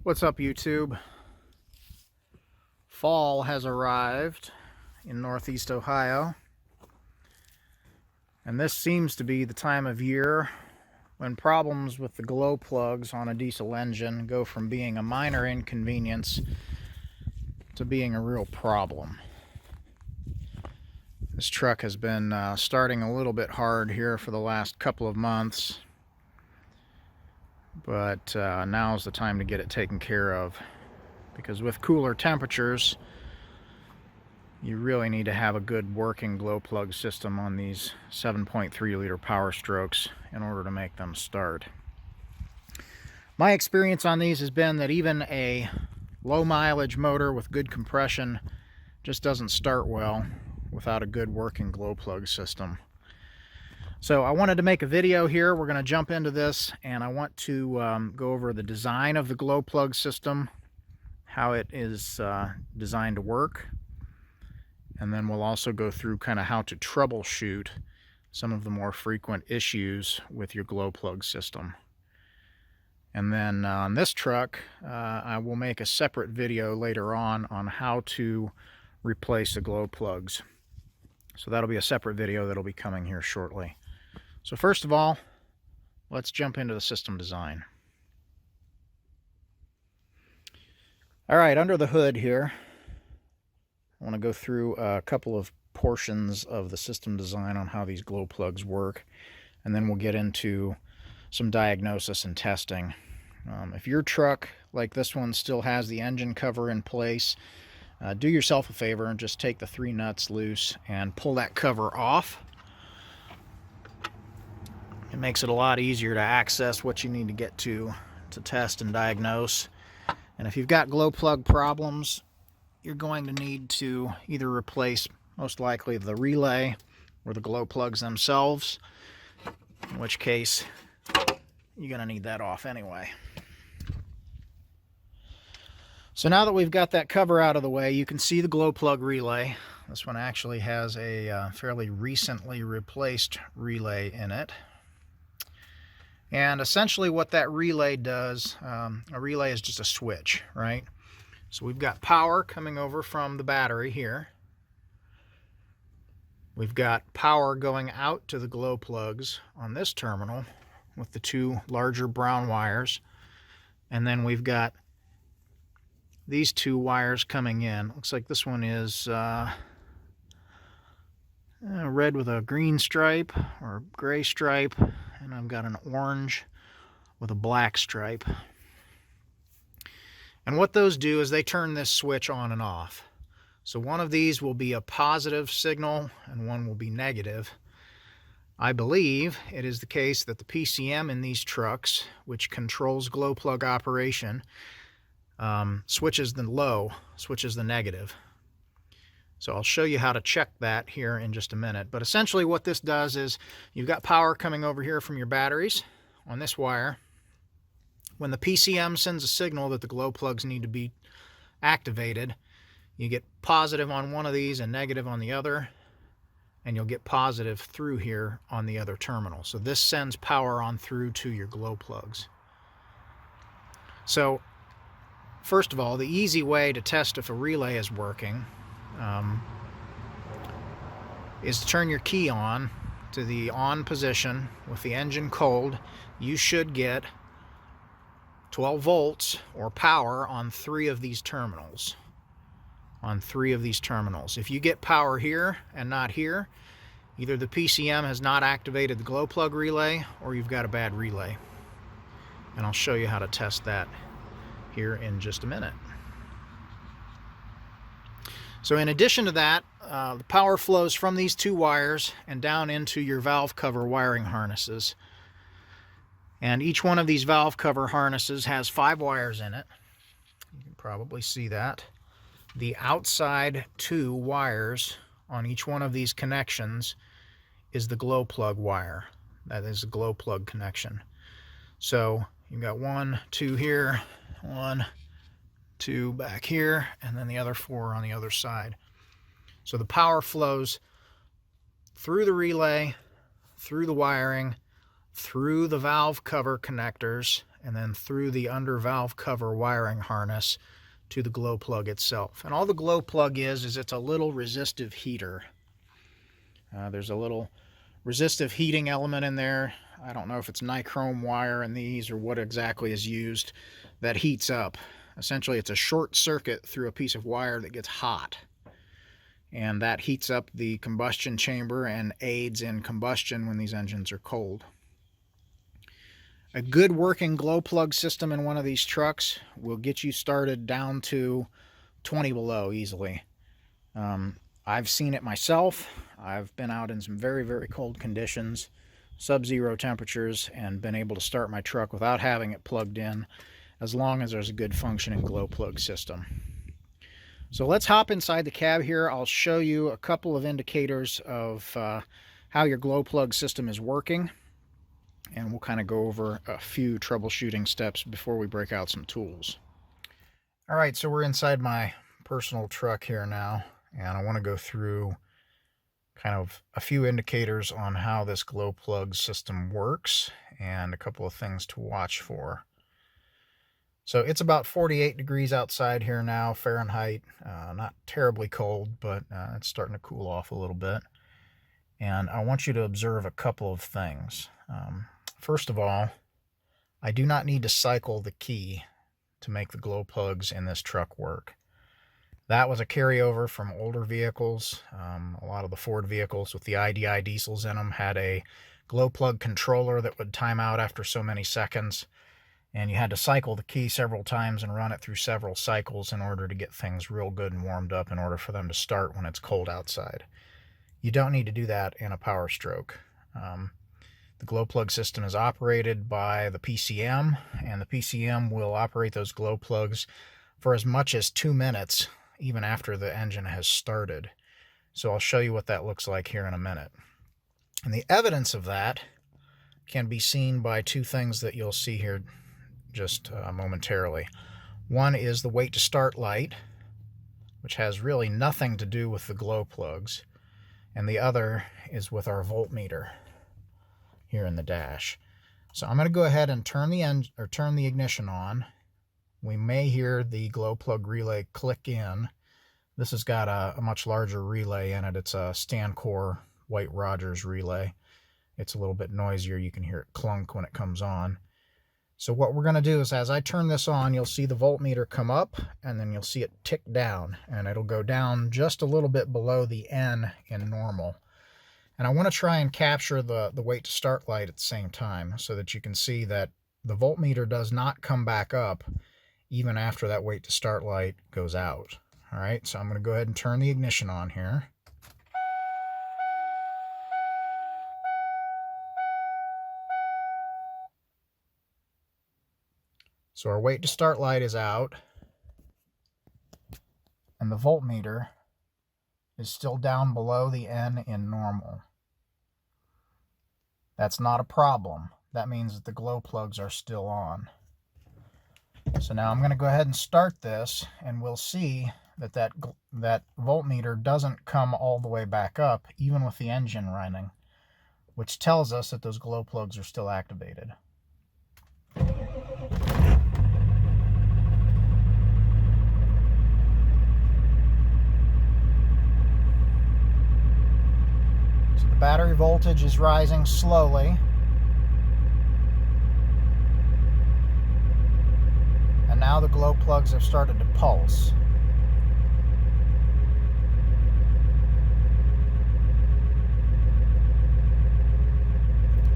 What's up, YouTube? Fall has arrived in Northeast Ohio, and this seems to be the time of year when problems with the glow plugs on a diesel engine go from being a minor inconvenience to being a real problem. This truck has been starting a little bit hard here for the last couple of months, but now's the time to get it taken care of, because with cooler temperatures you really need to have a good working glow plug system on these 7.3 liter Powerstrokes in order to make them start. My experience on these has been that even a low mileage motor with good compression just doesn't start well without a good working glow plug system. So I wanted to make a video here. We're going to jump into this, and I want to go over the design of the glow plug system, how it is designed to work, and then we'll also go through kind of how to troubleshoot some of the more frequent issues with your glow plug system. And then on this truck, I will make a separate video later on how to replace the glow plugs. So that'll be a separate video that'll be coming here shortly. So first of all, let's jump into the system design. All right, under the hood here, I want to go through a couple of portions of the system design on how these glow plugs work, and then we'll get into some diagnosis and testing. If your truck, like this one, still has the engine cover in place, do yourself a favor and just take the 3 nuts loose and pull that cover off. It makes it a lot easier to access what you need to get to test and diagnose. And if you've got glow plug problems, you're going to need to either replace, most likely, the relay or the glow plugs themselves, in which case you're going to need that off anyway. So now that we've got that cover out of the way, you can see the glow plug relay. This one actually has a fairly recently replaced relay in it. And essentially what that relay does, a relay is just a switch, right? So we've got power coming over from the battery here. We've got power going out to the glow plugs on this terminal with the 2 larger brown wires. And then we've got these 2 wires coming in. Looks like this one is red with a green stripe or gray stripe, and I've got an orange with a black stripe. And what those do is they turn this switch on and off. So one of these will be a positive signal and one will be negative. I believe it is the case that the PCM in these trucks, which controls glow plug operation, switches the low, switches the negative. So I'll show you how to check that here in just a minute. But essentially what this does is you've got power coming over here from your batteries on this wire. When the PCM sends a signal that the glow plugs need to be activated, you get positive on one of these and negative on the other, and you'll get positive through here on the other terminal. So this sends power on through to your glow plugs. So first of all, the easy way to test if a relay is working is to turn your key on to the on position with the engine cold. You should get 12 volts or power on 3 of these terminals. If you get power here and not here, either the PCM has not activated the glow plug relay or you've got a bad relay. And I'll show you how to test that here in just a minute. So in addition to that, the power flows from these 2 wires and down into your valve cover wiring harnesses. And each one of these valve cover harnesses has 5 wires in it. You can probably see that. The outside 2 wires on each one of these connections is the glow plug wire. That is the glow plug connection. So you've got 1, 2 here, 1, 2 back here, and then the other 4 on the other side. So the power flows through the relay, through the wiring, through the valve cover connectors and then through the under valve cover wiring harness to the glow plug itself. And all the glow plug is it's a little resistive heater. There's a little resistive heating element in there. I don't know if it's nichrome wire in these or what exactly is used that heats up. Essentially, it's a short circuit through a piece of wire that gets hot. And that heats up the combustion chamber and aids in combustion when these engines are cold. A good working glow plug system in one of these trucks will get you started down to 20 below easily. I've seen it myself. I've been out in some very, very cold conditions, sub-zero temperatures, and been able to start my truck without having it plugged in, as long as there's a good functioning glow plug system. So let's hop inside the cab here. I'll show you a couple of indicators of how your glow plug system is working, and we'll kind of go over a few troubleshooting steps before we break out some tools. All right, so we're inside my personal truck here now, and I want to go through kind of a few indicators on how this glow plug system works and a couple of things to watch for. So it's about 48 degrees outside here now, Fahrenheit. Not terribly cold, but it's starting to cool off a little bit. And I want you to observe a couple of things. First of all, I do not need to cycle the key to make the glow plugs in this truck work. That was a carryover from older vehicles. A lot of the Ford vehicles with the IDI diesels in them had a glow plug controller that would time out after so many seconds. And you had to cycle the key several times and run it through several cycles in order to get things real good and warmed up in order for them to start when it's cold outside. You don't need to do that in a Powerstroke. The glow plug system is operated by the PCM, and the PCM will operate those glow plugs for as much as 2 minutes, even after the engine has started. So I'll show you what that looks like here in a minute. And the evidence of that can be seen by two things that you'll see here just momentarily. One is the wait to start light, which has really nothing to do with the glow plugs, and the other is with our voltmeter here in the dash. So I'm going to go ahead and turn the ignition on. We may hear the glow plug relay click in. This has got a much larger relay in it. It's a Stancor White Rogers relay. It's a little bit noisier. You can hear it clunk when it comes on. So what we're going to do is, as I turn this on, you'll see the voltmeter come up, and then you'll see it tick down, and it'll go down just a little bit below the N in normal. And I want to try and capture the wait to start light at the same time so that you can see that the voltmeter does not come back up even after that wait to start light goes out. All right, so I'm going to go ahead and turn the ignition on here. So our wait to start light is out, and the voltmeter is still down below the N in normal. That's not a problem. That means that the glow plugs are still on. So now I'm going to go ahead and start this, and we'll see that that voltmeter doesn't come all the way back up, even with the engine running, which tells us that those glow plugs are still activated. Battery voltage is rising slowly, and now the glow plugs have started to pulse.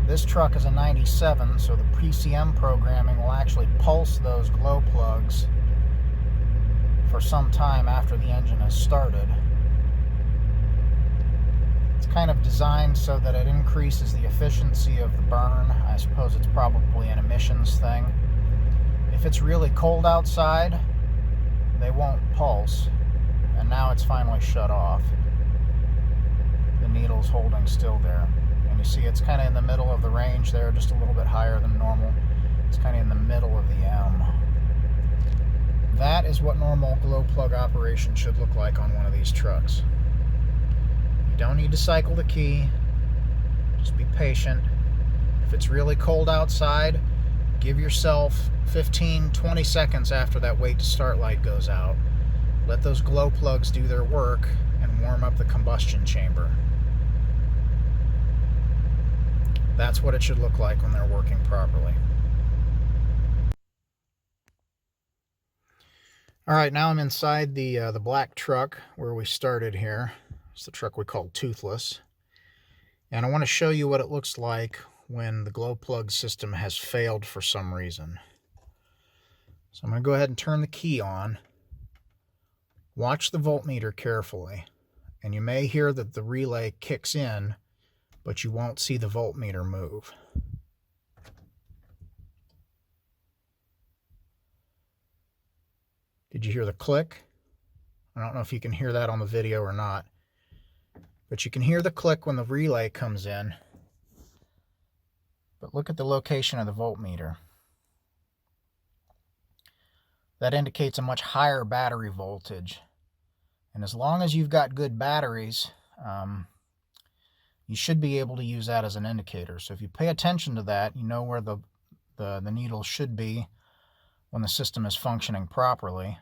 This truck is a 97, so the PCM programming will actually pulse those glow plugs for some time after the engine has started. It's kind of designed so that it increases the efficiency of the burn. I suppose it's probably an emissions thing. If it's really cold outside, they won't pulse, and now it's finally shut off. The needle's holding still there, and you see it's kind of in the middle of the range there, just a little bit higher than normal. It's kind of in the middle of the M. That is what normal glow plug operation should look like on one of these trucks. You don't need to cycle the key. Just be patient. If If it's really cold outside, give yourself 15-20 seconds after that wait to start light goes out. Let those glow plugs do their work and warm up the combustion chamber. That's what it should look like when they're working properly. Alright, now I'm inside the black truck where we started here. It's the truck we call Toothless. And I want to show you what it looks like when the glow plug system has failed for some reason. So I'm going to go ahead and turn the key on. Watch the voltmeter carefully. And you may hear that the relay kicks in, but you won't see the voltmeter move. Did you hear the click? I don't know if you can hear that on the video or not, but you can hear the click when the relay comes in. But look at the location of the voltmeter. That indicates a much higher battery voltage. And as long as you've got good batteries, you should be able to use that as an indicator. So if you pay attention to that, you know where the needle should be when the system is functioning properly.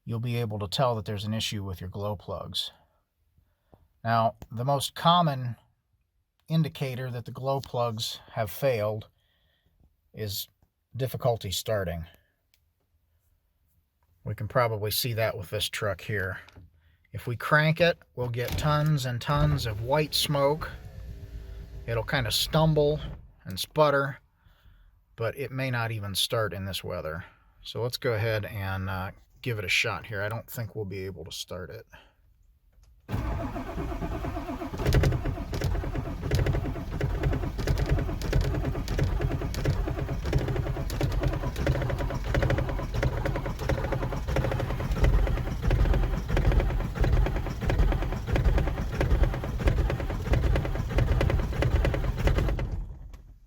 You'll be able to tell that there's an issue with your glow plugs. Now, the most common indicator that the glow plugs have failed is difficulty starting. We can probably see that with this truck here. If we crank it, we'll get tons and tons of white smoke. It'll kind of stumble and sputter, but it may not even start in this weather. So let's go ahead and give it a shot here. I don't think we'll be able to start it.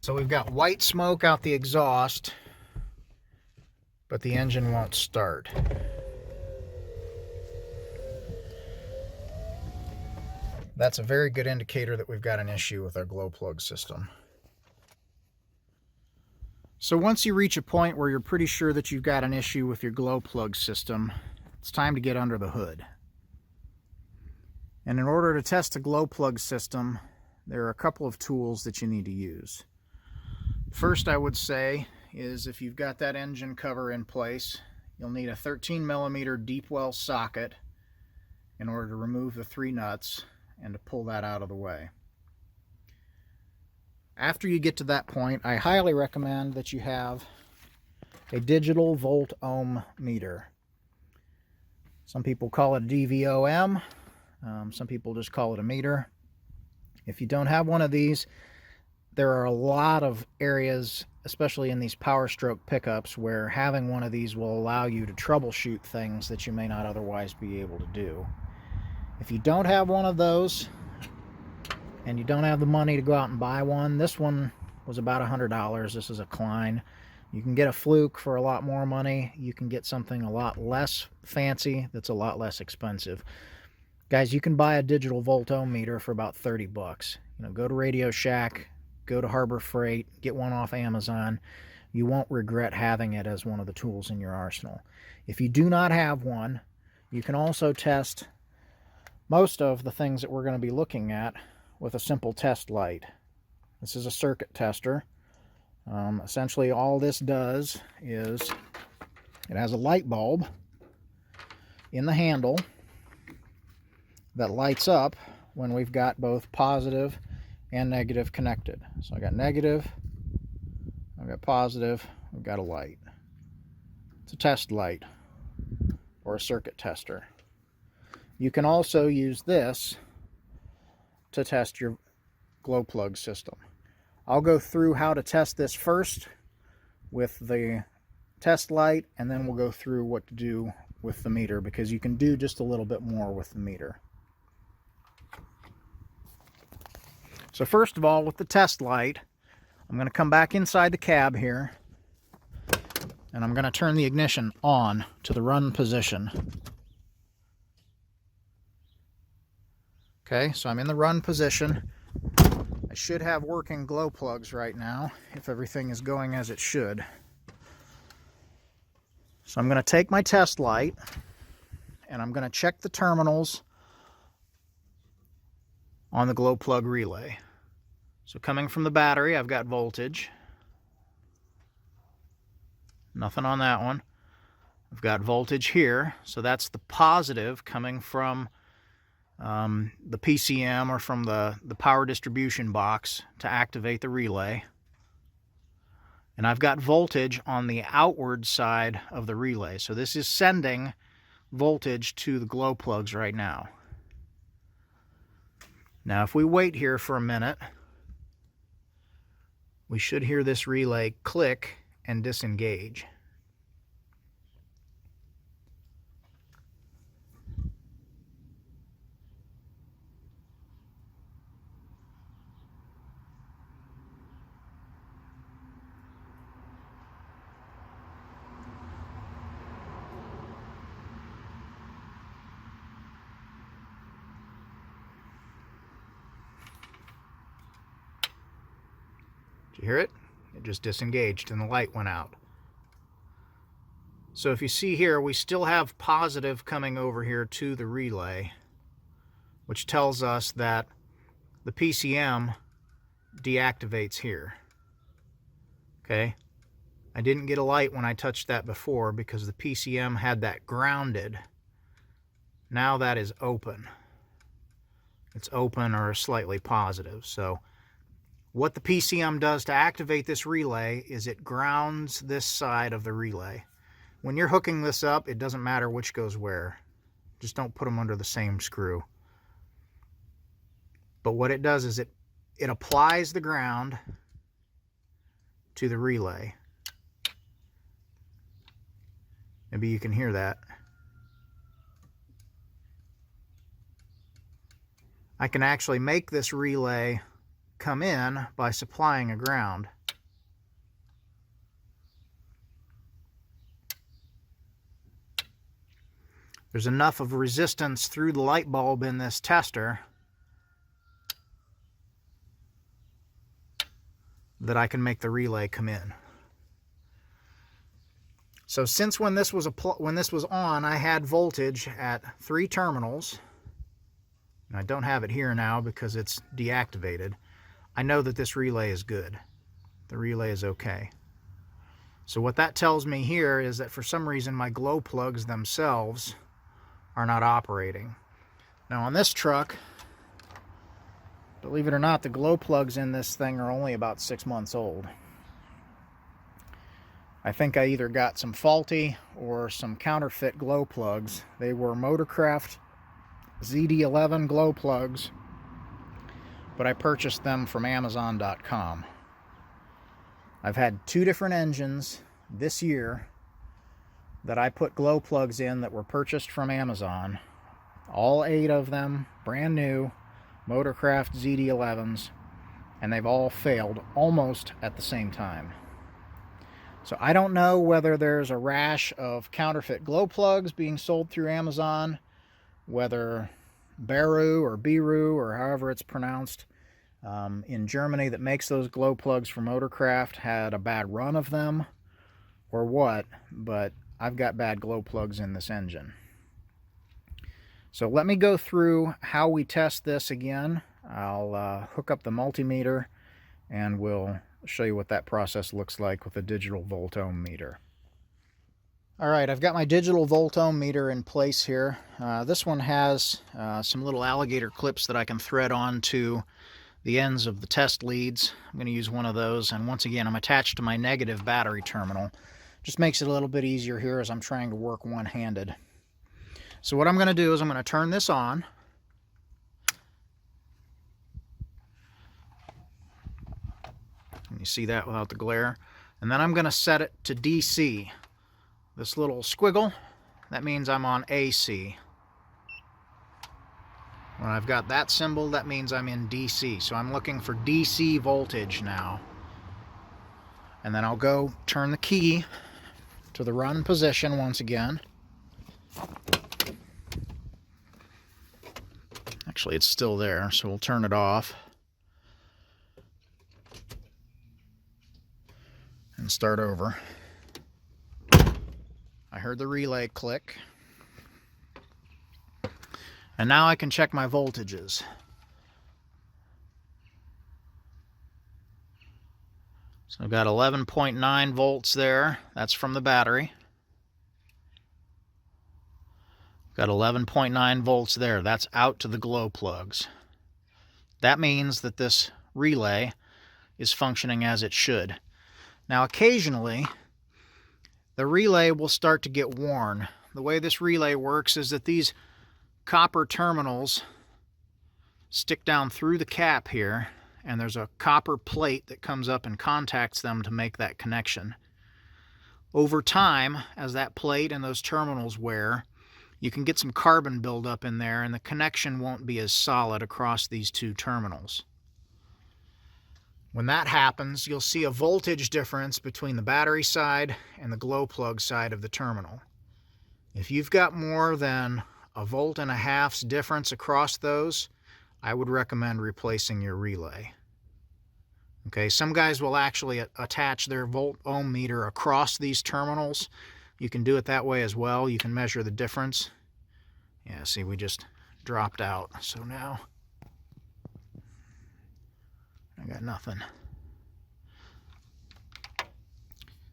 So we've got white smoke out the exhaust, but the engine won't start. That's a very good indicator that we've got an issue with our glow plug system. So once you reach a point where you're pretty sure that you've got an issue with your glow plug system, it's time to get under the hood. And in order to test the glow plug system, there are a couple of tools that you need to use. First, I would say, is if you've got that engine cover in place, you'll need a 13mm deep well socket in order to remove the 3 nuts and to pull that out of the way. After you get to that point, I highly recommend that you have a digital volt ohm meter. Some people call it a DVOM, some people just call it a meter. If you don't have one of these, there are a lot of areas, especially in these Powerstroke pickups, where having one of these will allow you to troubleshoot things that you may not otherwise be able to do. If you don't have one of those, and you don't have the money to go out and buy one, this one was about $100. This is a Klein. You can get a Fluke for a lot more money. You can get something a lot less fancy that's a lot less expensive. Guys, you can buy a digital volt ohm meter for about 30 bucks. You know, go to Radio Shack, go to Harbor Freight, get one off Amazon. You won't regret having it as one of the tools in your arsenal. If you do not have one, you can also test most of the things that we're going to be looking at with a simple test light. This is a circuit tester. Essentially all this does is it has a light bulb in the handle that lights up when we've got both positive and negative connected. So I got negative, I've got positive, I've got a light. It's a test light or a circuit tester. You can also use this to test your glow plug system. I'll go through how to test this first with the test light, and then we'll go through what to do with the meter, because you can do just a little bit more with the meter. So first of all, with the test light, I'm going to come back inside the cab here, and I'm going to turn the ignition on to the run position. Okay, so I'm in the run position. I should have working glow plugs right now if everything is going as it should. So I'm going to take my test light and I'm going to check the terminals on the glow plug relay. So coming from the battery, I've got voltage. Nothing on that one. I've got voltage here, so that's the positive coming from the PCM or from the power distribution box to activate the relay. And I've got voltage on the outward side of the relay. So this is sending voltage to the glow plugs right now. Now if we wait here for a minute, we should hear this relay click and disengage. Did you hear it? It just disengaged and the light went out. So if you see here, we still have positive coming over here to the relay, which tells us that the PCM deactivates here. Okay? I didn't get a light when I touched that before because the PCM had that grounded. Now that is open. It's open or slightly positive. So what the PCM does to activate this relay is it grounds this side of the relay. When you're hooking this up, it doesn't matter which goes where. Just don't put them under the same screw. But what it does is it applies the ground to the relay. Maybe you can hear that. I can actually make this relay come in by supplying a ground. There's enough of resistance through the light bulb in this tester that I can make the relay come in. So since when this was on, I had voltage at 3 terminals. And I don't have it here now because it's deactivated. I know that this relay is good. The relay is okay. So what that tells me here is that for some reason my glow plugs themselves are not operating. Now on this truck, believe it or not, the glow plugs in this thing are only about 6 months old. I think I either got some faulty or some counterfeit glow plugs. They were Motorcraft ZD11 glow plugs, but I purchased them from Amazon.com. I've had 2 different engines this year that I put glow plugs in that were purchased from Amazon. All 8 of them, brand new, Motorcraft ZD11s, and they've all failed almost at the same time. So I don't know whether there's a rash of counterfeit glow plugs being sold through Amazon, whether Beru or Biru or however it's pronounced in Germany that makes those glow plugs for Motorcraft had a bad run of them or what, but I've got bad glow plugs in this engine. So let me go through how we test this again. I'll hook up the multimeter and we'll show you what that process looks like with a digital volt ohm meter. Alright, I've got my digital volt ohm meter in place here. This one has some little alligator clips that I can thread onto the ends of the test leads. I'm going to use one of those, and once again I'm attached to my negative battery terminal. Just makes it a little bit easier here as I'm trying to work one-handed. So what I'm going to do is I'm going to turn this on. Can you see that without the glare? And then I'm going to set it to DC. This little squiggle, that means I'm on AC. When I've got that symbol, that means I'm in DC. So I'm looking for DC voltage now. And then I'll go turn the key to the run position once again. Actually, it's still there, so we'll turn it off. and start over. I heard the relay click. And now I can check my voltages. So I've got 11.9 volts there. That's from the battery. Got 11.9 volts there. That's out to the glow plugs. That means that this relay is functioning as it should. Now occasionally, the relay will start to get worn. The way this relay works is that these copper terminals stick down through the cap here, and there's a copper plate that comes up and contacts them to make that connection. Over time, as that plate and those terminals wear, you can get some carbon buildup in there, and the connection won't be as solid across these two terminals. When that happens, you'll see a voltage difference between the battery side and the glow plug side of the terminal. If you've got more than 1.5 volts difference across those, I would recommend replacing your relay. Okay, some guys will actually attach their volt ohm meter across these terminals. You can do it that way as well. You can measure the difference. Yeah, see, we just dropped out. So now I got nothing.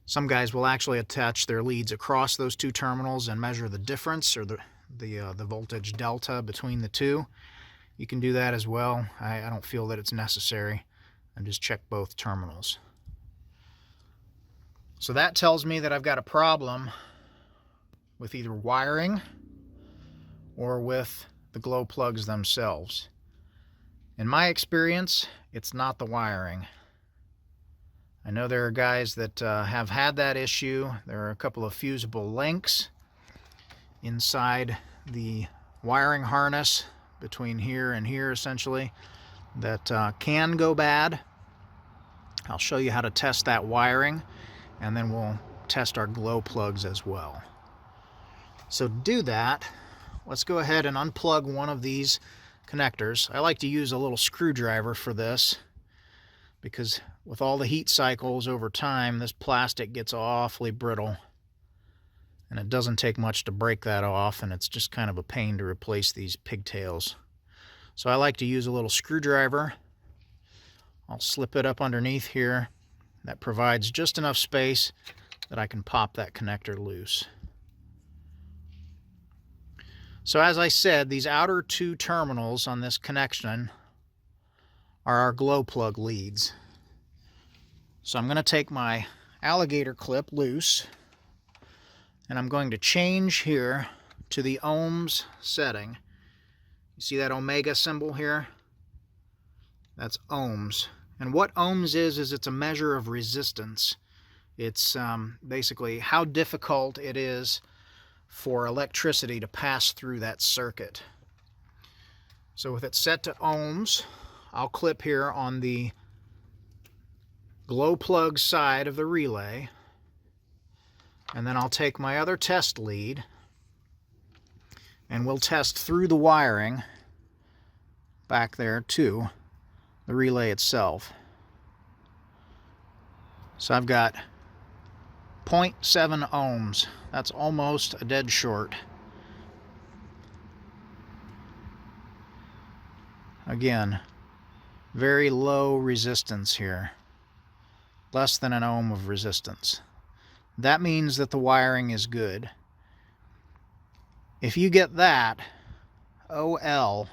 Some guys will actually attach their leads across those two terminals and measure the difference, or the voltage delta between the two. You can do that as well. I don't feel that it's necessary. And just check both terminals. So that tells me that I've got a problem with either wiring or with the glow plugs themselves. In my experience, it's not the wiring. I know there are guys that have had that issue. There are a couple of fusible links inside the wiring harness between here and here, essentially, that can go bad. I'll show you how to test that wiring, and then we'll test our glow plugs as well. So to do that, let's go ahead and unplug one of these connectors. I like to use a little screwdriver for this, because with all the heat cycles over time, this plastic gets awfully brittle, and it doesn't take much to break that off, and it's just kind of a pain to replace these pigtails. So I like to use a little screwdriver. I'll slip it up underneath here. That provides just enough space that I can pop that connector loose. So as I said, these outer two terminals on this connection are our glow plug leads. So I'm going to take my alligator clip loose, and I'm going to change here to the ohms setting. You see that omega symbol here? That's ohms. And what ohms is it's a measure of resistance. It's basically how difficult it is for electricity to pass through that circuit. So with it set to ohms, I'll clip here on the glow plug side of the relay, and then I'll take my other test lead and we'll test through the wiring back there to the relay itself. So I've got 0.7 ohms. That's almost a dead short. Again, very low resistance here. Less than an ohm of resistance. That means that the wiring is good. If you get that, OL,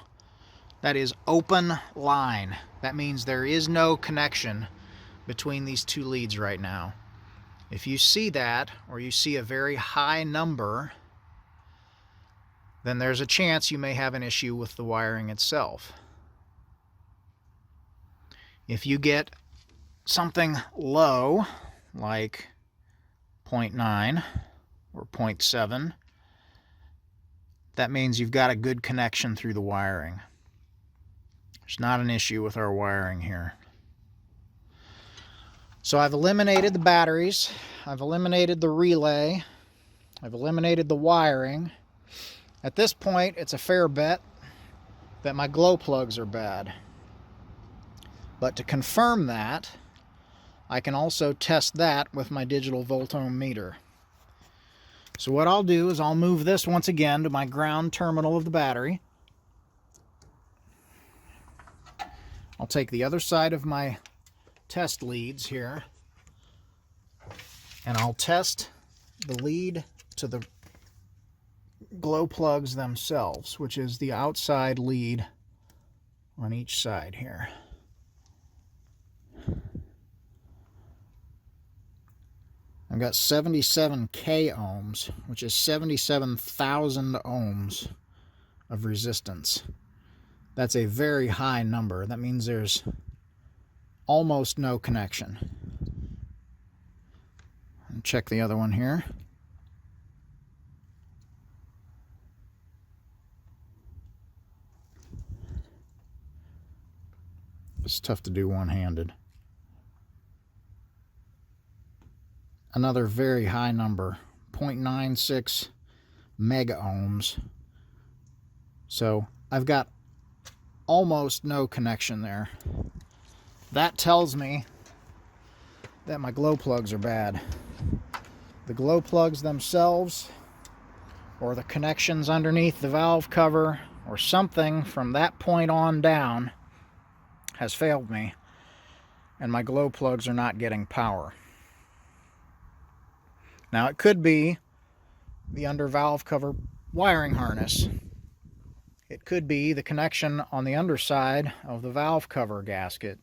that is open line. That means there is no connection between these two leads right now. If you see that, or you see a very high number, then there's a chance you may have an issue with the wiring itself. If you get something low, like 0.9 or 0.7, that means you've got a good connection through the wiring. There's not an issue with our wiring here. So I've eliminated the batteries, I've eliminated the relay, I've eliminated the wiring. At this point, it's a fair bet that my glow plugs are bad. But to confirm that, I can also test that with my digital volt-ohm meter. So what I'll do is I'll move this once again to my ground terminal of the battery. I'll take the other side of my test leads here, and I'll test the lead to the glow plugs themselves, which is the outside lead on each side here. I've got 77K ohms, which is 77,000 ohms of resistance. That's a very high number. That means there's almost no connection. Check the other one here. It's tough to do one-handed. Another very high number, 0.96 mega ohms. So I've got almost no connection there. That tells me that my glow plugs are bad. The glow plugs themselves, or the connections underneath the valve cover, or something from that point on down has failed me, and my glow plugs are not getting power. Now it could be the under valve cover wiring harness. It could be the connection on the underside of the valve cover gasket.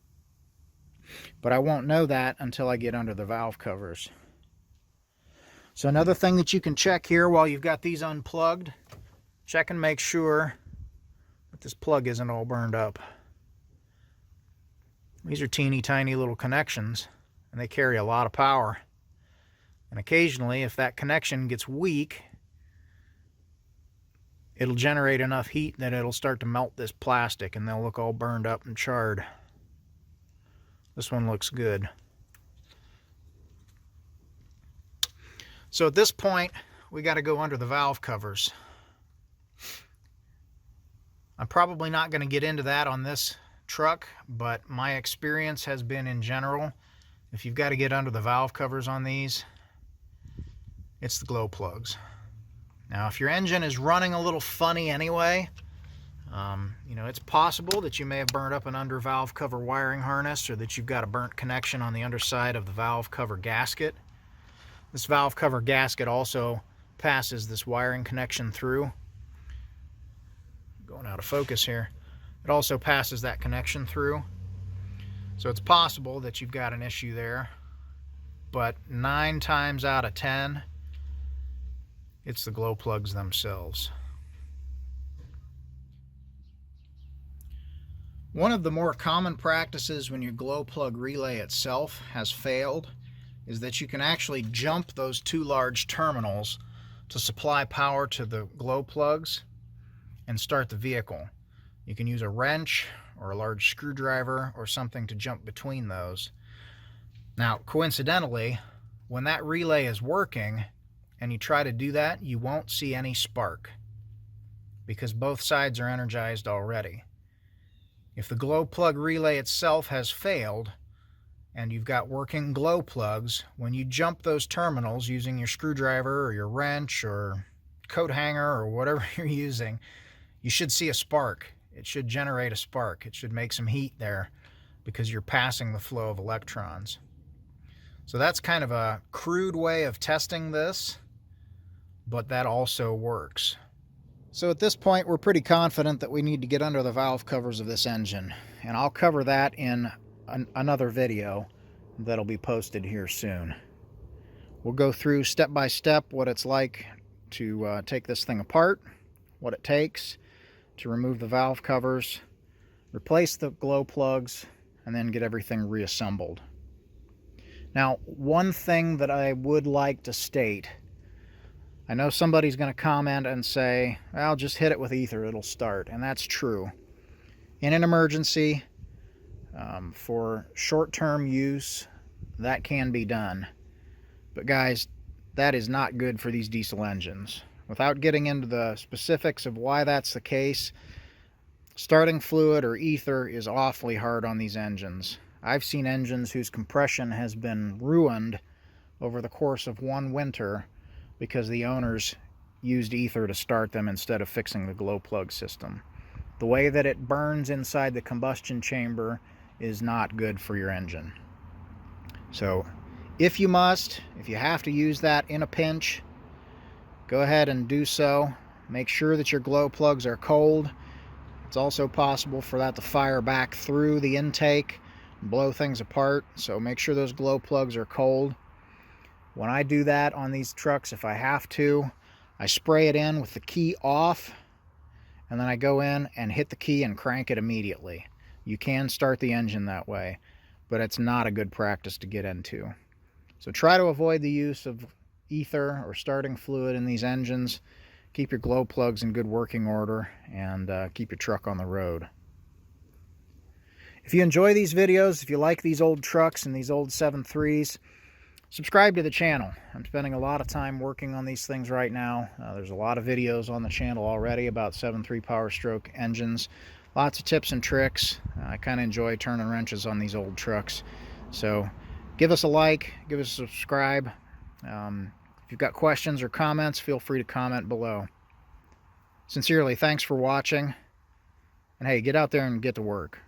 But I won't know that until I get under the valve covers. So another thing that you can check here while you've got these unplugged, check and make sure that this plug isn't all burned up. These are teeny tiny little connections, and they carry a lot of power. And occasionally, if that connection gets weak, it'll generate enough heat that it'll start to melt this plastic, and they'll look all burned up and charred. This one looks good. So at this point, we got to go under the valve covers. I'm probably not going to get into that on this truck, but my experience has been in general, if you've got to get under the valve covers on these, it's the glow plugs. Now, if your engine is running a little funny anyway, you know, it's possible that you may have burned up an under valve cover wiring harness, or that you've got a burnt connection on the underside of the valve cover gasket. This valve cover gasket also passes this wiring connection through. Going out of focus here. It also passes that connection through. So it's possible that you've got an issue there, but 9 times out of 10, it's the glow plugs themselves. One of the more common practices when your glow plug relay itself has failed is that you can actually jump those 2 large terminals to supply power to the glow plugs and start the vehicle. You can use a wrench or a large screwdriver or something to jump between those. Now, coincidentally, when that relay is working and you try to do that, you won't see any spark because both sides are energized already. If the glow plug relay itself has failed and you've got working glow plugs, when you jump those terminals using your screwdriver or your wrench or coat hanger or whatever you're using, you should see a spark. It should generate a spark. It should make some heat there because you're passing the flow of electrons. So that's kind of a crude way of testing this, but that also works. So at this point, we're pretty confident that we need to get under the valve covers of this engine, and I'll cover that in another video that'll be posted here soon. We'll go through step by step what it's like to take this thing apart, what it takes to remove the valve covers, replace the glow plugs, and then get everything reassembled. Now, one thing that I would like to state, I know somebody's going to comment and say, well, just hit it with ether, it'll start. And that's true. In an emergency, for short-term use, that can be done. But guys, that is not good for these diesel engines. Without getting into the specifics of why that's the case, starting fluid or ether is awfully hard on these engines. I've seen engines whose compression has been ruined over the course of one winter because the owners used ether to start them instead of fixing the glow plug system. The way that it burns inside the combustion chamber is not good for your engine. So if you have to use that in a pinch, go ahead and do so. Make sure that your glow plugs are cold. It's also possible for that to fire back through the intake and blow things apart, so make sure those glow plugs are cold. When I do that on these trucks, if I have to, I spray it in with the key off, and then I go in and hit the key and crank it immediately. You can start the engine that way, but it's not a good practice to get into. So try to avoid the use of ether or starting fluid in these engines. Keep your glow plugs in good working order, and keep your truck on the road. If you enjoy these videos, if you like these old trucks and these old 7.3s, subscribe to the channel. I'm spending a lot of time working on these things right now. There's a lot of videos on the channel already about 7.3 Powerstroke engines. Lots of tips and tricks. I kind of enjoy turning wrenches on these old trucks. So give us a like, give us a subscribe. If you've got questions or comments, feel free to comment below. Sincerely, thanks for watching. And hey, get out there and get to work.